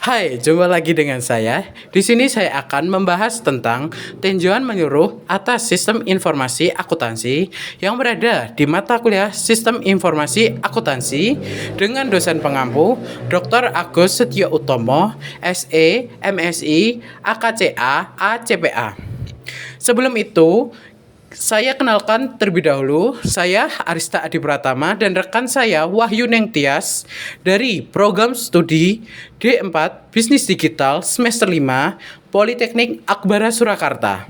Hai, jumpa lagi dengan saya. Di sini saya akan membahas tentang tinjauan menyeluruh atas sistem informasi akuntansi yang berada di mata kuliah Sistem Informasi Akuntansi dengan dosen pengampu Dr. Agus Setio Utomo, SE, MSI, AKCA, ACPA. Sebelum itu, saya kenalkan terlebih dahulu, saya Arista Adi Pratama dan rekan saya Wahyu Nengtyas dari program studi D4 Bisnis Digital semester 5 Politeknik Akbara Surakarta.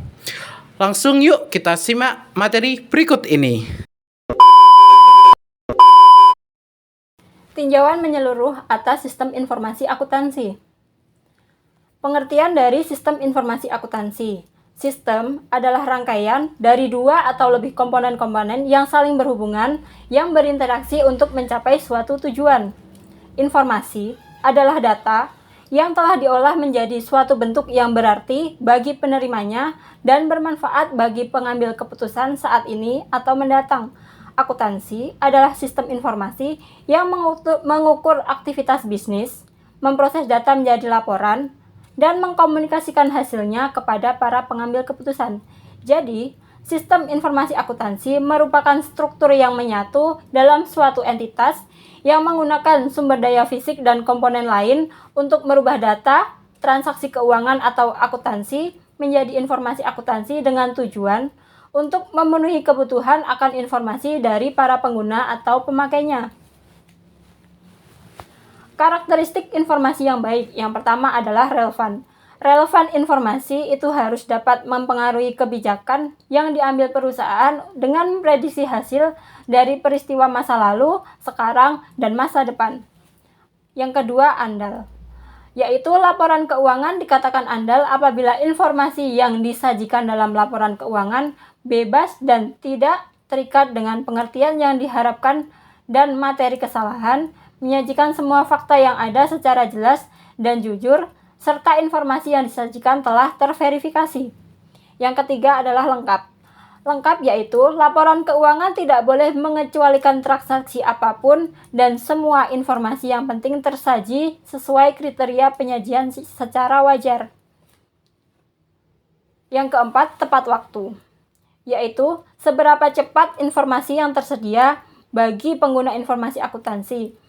Langsung yuk kita simak materi berikut ini. Tinjauan menyeluruh atas sistem informasi akuntansi. Pengertian dari sistem informasi akuntansi. Sistem adalah rangkaian dari dua atau lebih komponen-komponen yang saling berhubungan yang berinteraksi untuk mencapai suatu tujuan. Informasi adalah data yang telah diolah menjadi suatu bentuk yang berarti bagi penerimanya dan bermanfaat bagi pengambil keputusan saat ini atau mendatang. Akuntansi adalah sistem informasi yang mengukur aktivitas bisnis, memproses data menjadi laporan, dan mengkomunikasikan hasilnya kepada para pengambil keputusan. Jadi, sistem informasi akuntansi merupakan struktur yang menyatu dalam suatu entitas yang menggunakan sumber daya fisik dan komponen lain untuk merubah data, transaksi keuangan atau akuntansi menjadi informasi akuntansi dengan tujuan untuk memenuhi kebutuhan akan informasi dari para pengguna atau pemakainya. Karakteristik informasi yang baik, yang pertama adalah relevan. Relevan informasi itu harus dapat mempengaruhi kebijakan yang diambil perusahaan dengan memprediksi hasil dari peristiwa masa lalu, sekarang, dan masa depan. Yang kedua, andal, yaitu laporan keuangan dikatakan andal apabila informasi yang disajikan dalam laporan keuangan bebas dan tidak terikat dengan pengertian yang diharapkan dan materi kesalahan, menyajikan semua fakta yang ada secara jelas dan jujur, serta informasi yang disajikan telah terverifikasi. Yang ketiga adalah lengkap. Lengkap yaitu laporan keuangan tidak boleh mengecualikan transaksi apapun dan semua informasi yang penting tersaji sesuai kriteria penyajian secara wajar. Yang keempat, tepat waktu, yaitu seberapa cepat informasi yang tersedia bagi pengguna informasi akuntansi.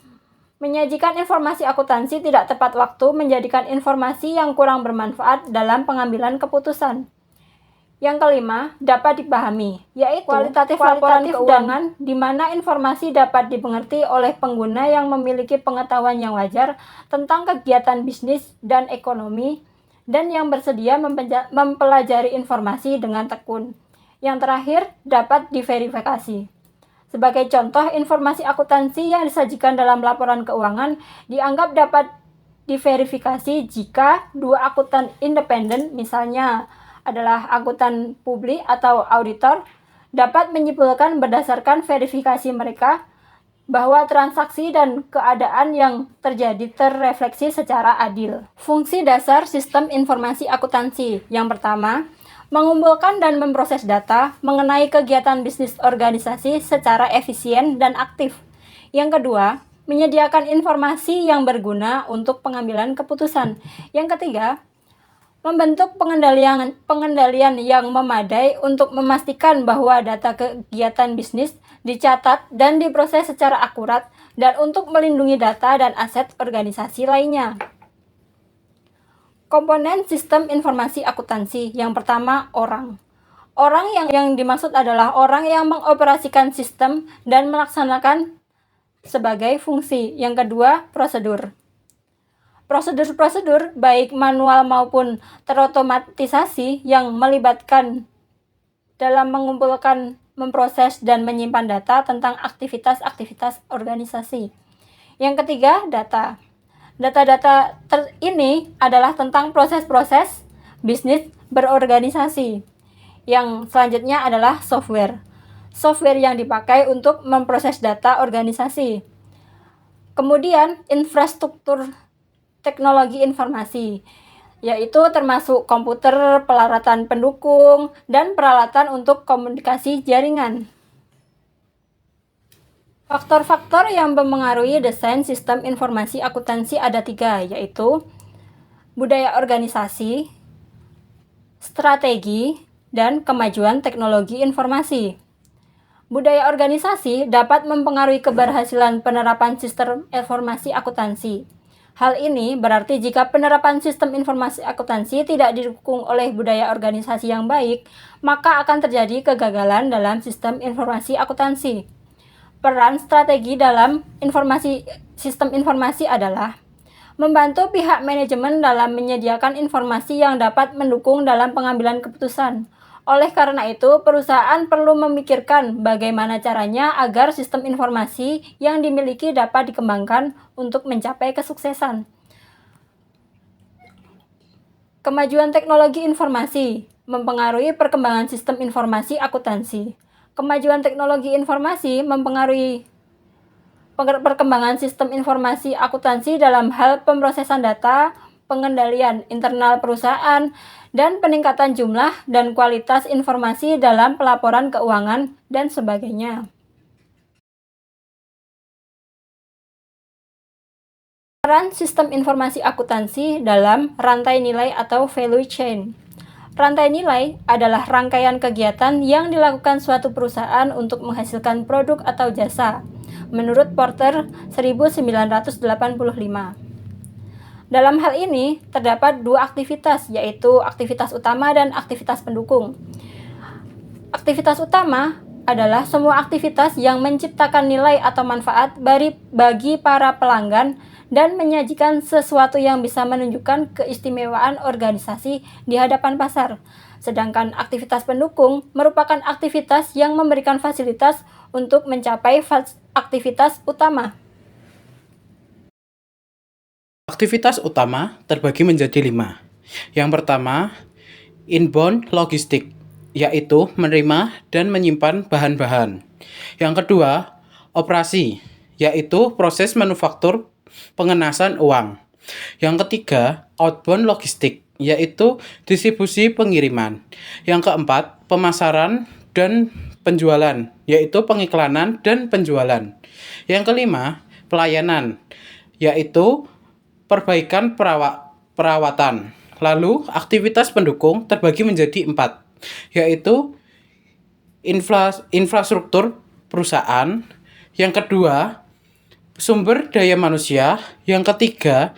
Menyajikan informasi akuntansi tidak tepat waktu menjadikan informasi yang kurang bermanfaat dalam pengambilan keputusan. Yang kelima, dapat dipahami, yaitu kualitatif laporan keuangan di mana informasi dapat dimengerti oleh pengguna yang memiliki pengetahuan yang wajar tentang kegiatan bisnis dan ekonomi dan yang bersedia mempelajari informasi dengan tekun. Yang terakhir, dapat diverifikasi. Sebagai contoh, informasi akuntansi yang disajikan dalam laporan keuangan dianggap dapat diverifikasi jika dua akuntan independen, misalnya adalah akuntan publik atau auditor, dapat menyimpulkan berdasarkan verifikasi mereka bahwa transaksi dan keadaan yang terjadi terrefleksi secara adil. Fungsi dasar sistem informasi akuntansi. Yang pertama, mengumpulkan dan memproses data mengenai kegiatan bisnis organisasi secara efisien dan aktif. Yang kedua, menyediakan informasi yang berguna untuk pengambilan keputusan. Yang ketiga, membentuk pengendalian yang memadai untuk memastikan bahwa data kegiatan bisnis dicatat dan diproses secara akurat dan untuk melindungi data dan aset organisasi lainnya. Komponen sistem informasi akuntansi. Yang pertama, orang. Orang yang dimaksud adalah orang yang mengoperasikan sistem dan melaksanakan sebagai fungsi. Yang kedua, prosedur. Prosedur-prosedur baik manual maupun terotomatisasi yang melibatkan dalam mengumpulkan, memproses, dan menyimpan data tentang aktivitas-aktivitas organisasi. Yang ketiga, data. Data-data ini adalah tentang proses-proses bisnis berorganisasi. Yang selanjutnya adalah software. Software yang dipakai untuk memproses data organisasi. Kemudian infrastruktur teknologi informasi, yaitu termasuk komputer, peralatan pendukung, dan peralatan untuk komunikasi jaringan. Faktor-faktor yang mempengaruhi desain sistem informasi akuntansi ada 3, yaitu budaya organisasi, strategi, dan kemajuan teknologi informasi. Budaya organisasi dapat mempengaruhi keberhasilan penerapan sistem informasi akuntansi. Hal ini berarti jika penerapan sistem informasi akuntansi tidak didukung oleh budaya organisasi yang baik, maka akan terjadi kegagalan dalam sistem informasi akuntansi. Peran strategi dalam sistem informasi adalah membantu pihak manajemen dalam menyediakan informasi yang dapat mendukung dalam pengambilan keputusan. Oleh karena itu, perusahaan perlu memikirkan bagaimana caranya agar sistem informasi yang dimiliki dapat dikembangkan untuk mencapai kesuksesan. Kemajuan teknologi informasi mempengaruhi perkembangan sistem informasi akuntansi. Kemajuan teknologi informasi mempengaruhi perkembangan sistem informasi akuntansi dalam hal pemrosesan data, pengendalian internal perusahaan, dan peningkatan jumlah dan kualitas informasi dalam pelaporan keuangan, dan sebagainya. Peran sistem informasi akuntansi dalam rantai nilai atau value chain. Rantai nilai adalah rangkaian kegiatan yang dilakukan suatu perusahaan untuk menghasilkan produk atau jasa, menurut Porter 1985. Dalam hal ini, terdapat dua aktivitas, yaitu aktivitas utama dan aktivitas pendukung. Aktivitas utama adalah semua aktivitas yang menciptakan nilai atau manfaat bagi para pelanggan dan menyajikan sesuatu yang bisa menunjukkan keistimewaan organisasi di hadapan pasar. Sedangkan aktivitas pendukung merupakan aktivitas yang memberikan fasilitas untuk mencapai aktivitas utama. Aktivitas utama terbagi menjadi 5. Yang pertama, inbound logistik, yaitu menerima dan menyimpan bahan-bahan. Yang kedua, operasi, yaitu proses manufaktur pengenasan uang. Yang ketiga, outbound logistik, yaitu distribusi pengiriman. Yang keempat, pemasaran dan penjualan, yaitu pengiklanan dan penjualan. Yang kelima, pelayanan, yaitu perbaikan perawatan. Lalu, aktivitas pendukung terbagi menjadi 4, yaitu infrastruktur perusahaan. Yang kedua, sumber daya manusia. Yang ketiga,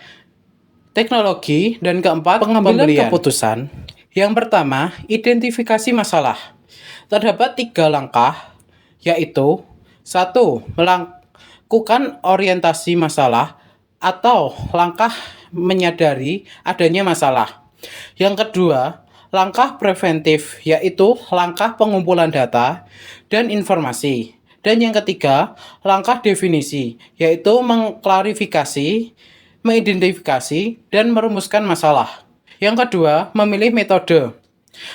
teknologi. Dan keempat, pengambilan keputusan. Yang pertama, identifikasi masalah. Terdapat 3 langkah, yaitu 1. Melakukan orientasi masalah atau langkah menyadari adanya masalah. Yang kedua, langkah preventif, yaitu langkah pengumpulan data dan informasi. Dan yang ketiga, langkah definisi, yaitu mengklarifikasi, mengidentifikasi, dan merumuskan masalah. Yang kedua, memilih metode.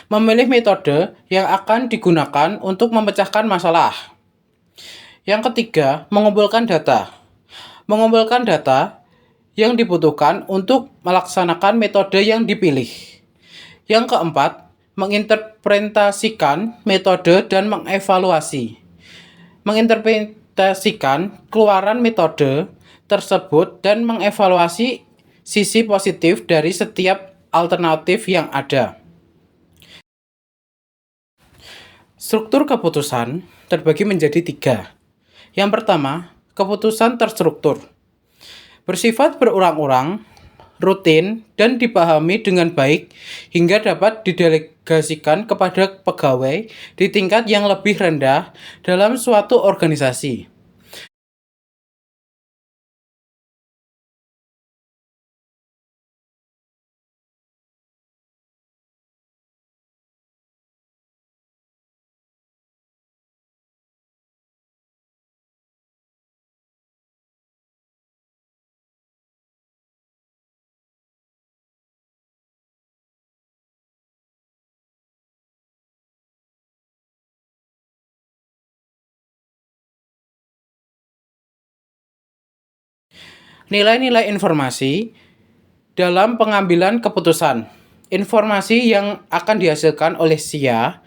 Memilih metode yang akan digunakan untuk memecahkan masalah. Yang ketiga, mengumpulkan data. Mengumpulkan data yang dibutuhkan untuk melaksanakan metode yang dipilih. Yang keempat, menginterpretasikan metode dan mengevaluasi. Menginterpretasikan keluaran metode tersebut dan mengevaluasi sisi positif dari setiap alternatif yang ada. Struktur keputusan terbagi menjadi 3. Yang pertama, keputusan terstruktur. Bersifat berulang-ulang, rutin, dan dipahami dengan baik hingga dapat didelegasikan kepada pegawai di tingkat yang lebih rendah dalam suatu organisasi. Nilai-nilai informasi dalam pengambilan keputusan. Informasi yang akan dihasilkan oleh SIA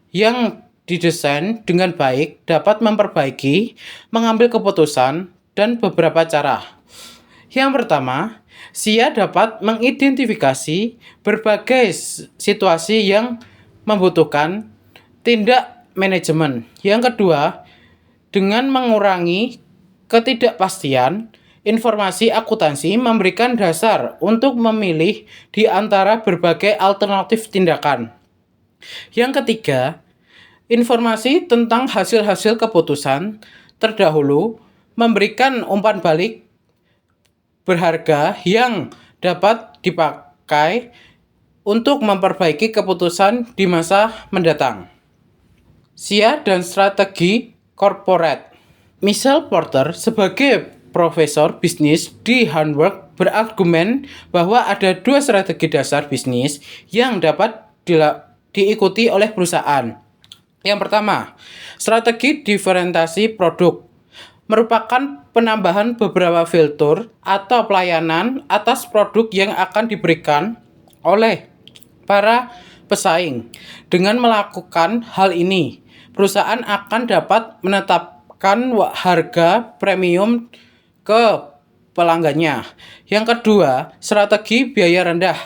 yang didesain dengan baik dapat memperbaiki, mengambil keputusan, dan beberapa cara. Yang pertama, SIA dapat mengidentifikasi berbagai situasi yang membutuhkan tindak manajemen. Yang kedua, dengan mengurangi ketidakpastian, informasi akuntansi memberikan dasar untuk memilih di antara berbagai alternatif tindakan. Yang ketiga, informasi tentang hasil-hasil keputusan terdahulu memberikan umpan balik berharga yang dapat dipakai untuk memperbaiki keputusan di masa mendatang. SIA dan strategi corporate. Michelle Porter sebagai profesor bisnis di Harvard berargumen bahwa ada dua strategi dasar bisnis yang dapat diikuti oleh perusahaan. Yang pertama, strategi diferensiasi produk merupakan penambahan beberapa fitur atau pelayanan atas produk yang akan diberikan oleh para pesaing. Dengan melakukan hal ini, perusahaan akan dapat menetapkan harga premium ke pelanggannya. Yang kedua, strategi biaya rendah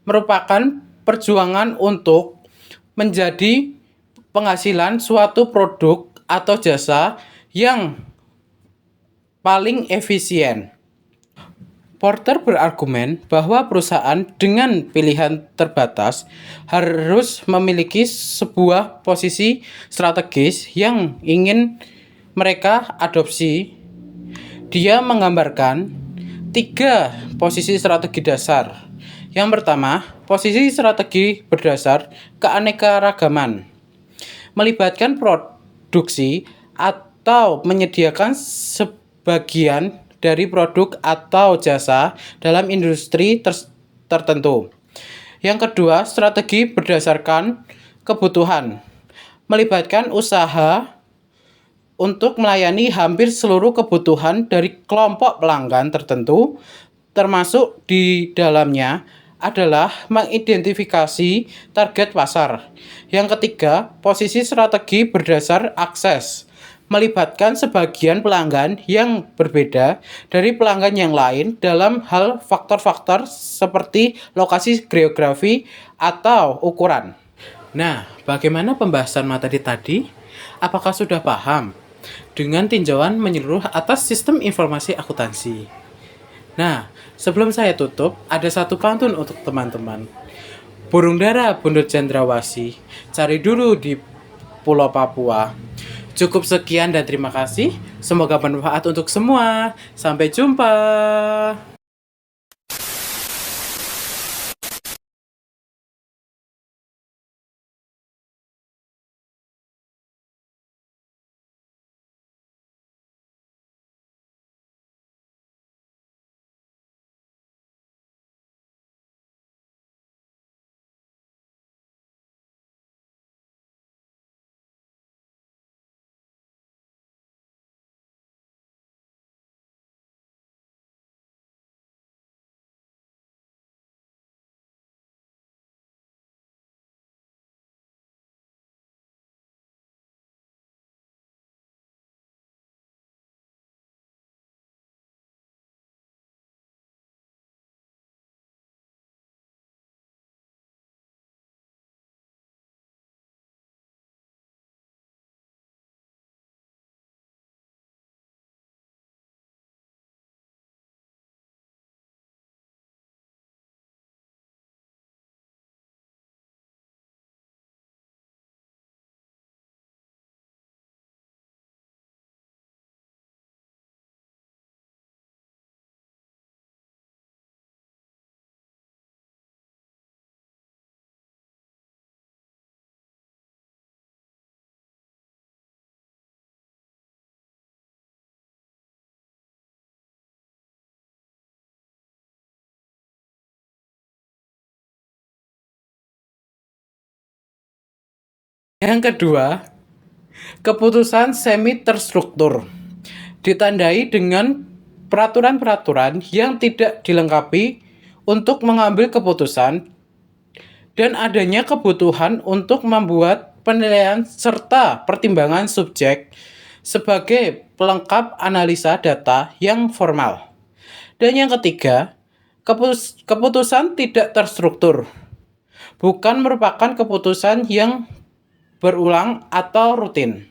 merupakan perjuangan untuk menjadi penghasilan suatu produk atau jasa yang paling efisien. Porter berargumen bahwa perusahaan dengan pilihan terbatas harus memiliki sebuah posisi strategis yang ingin mereka adopsi. Dia menggambarkan 3 posisi strategi dasar. Yang pertama, posisi strategi berdasar keanekaragaman, melibatkan produksi atau menyediakan sebagian dari produk atau jasa dalam industri tertentu. Yang kedua, strategi berdasarkan kebutuhan, melibatkan usaha untuk melayani hampir seluruh kebutuhan dari kelompok pelanggan tertentu, termasuk di dalamnya adalah mengidentifikasi target pasar. Yang ketiga, posisi strategi berdasar akses, melibatkan sebagian pelanggan yang berbeda dari pelanggan yang lain dalam hal faktor-faktor seperti lokasi geografi atau ukuran. Nah, bagaimana pembahasan materi tadi? Apakah sudah paham dengan tinjauan menyeluruh atas sistem informasi akuntansi? Nah, sebelum saya tutup, ada satu pantun untuk teman-teman. Burung dara buntut cendrawasih, cari dulu di Pulau Papua. Cukup sekian dan terima kasih. Semoga bermanfaat untuk semua. Sampai jumpa. Yang kedua, keputusan semi terstruktur ditandai dengan peraturan-peraturan yang tidak dilengkapi untuk mengambil keputusan dan adanya kebutuhan untuk membuat penilaian serta pertimbangan subjek sebagai pelengkap analisa data yang formal. Dan yang ketiga, Keputusan tidak terstruktur bukan merupakan keputusan yang berulang atau rutin.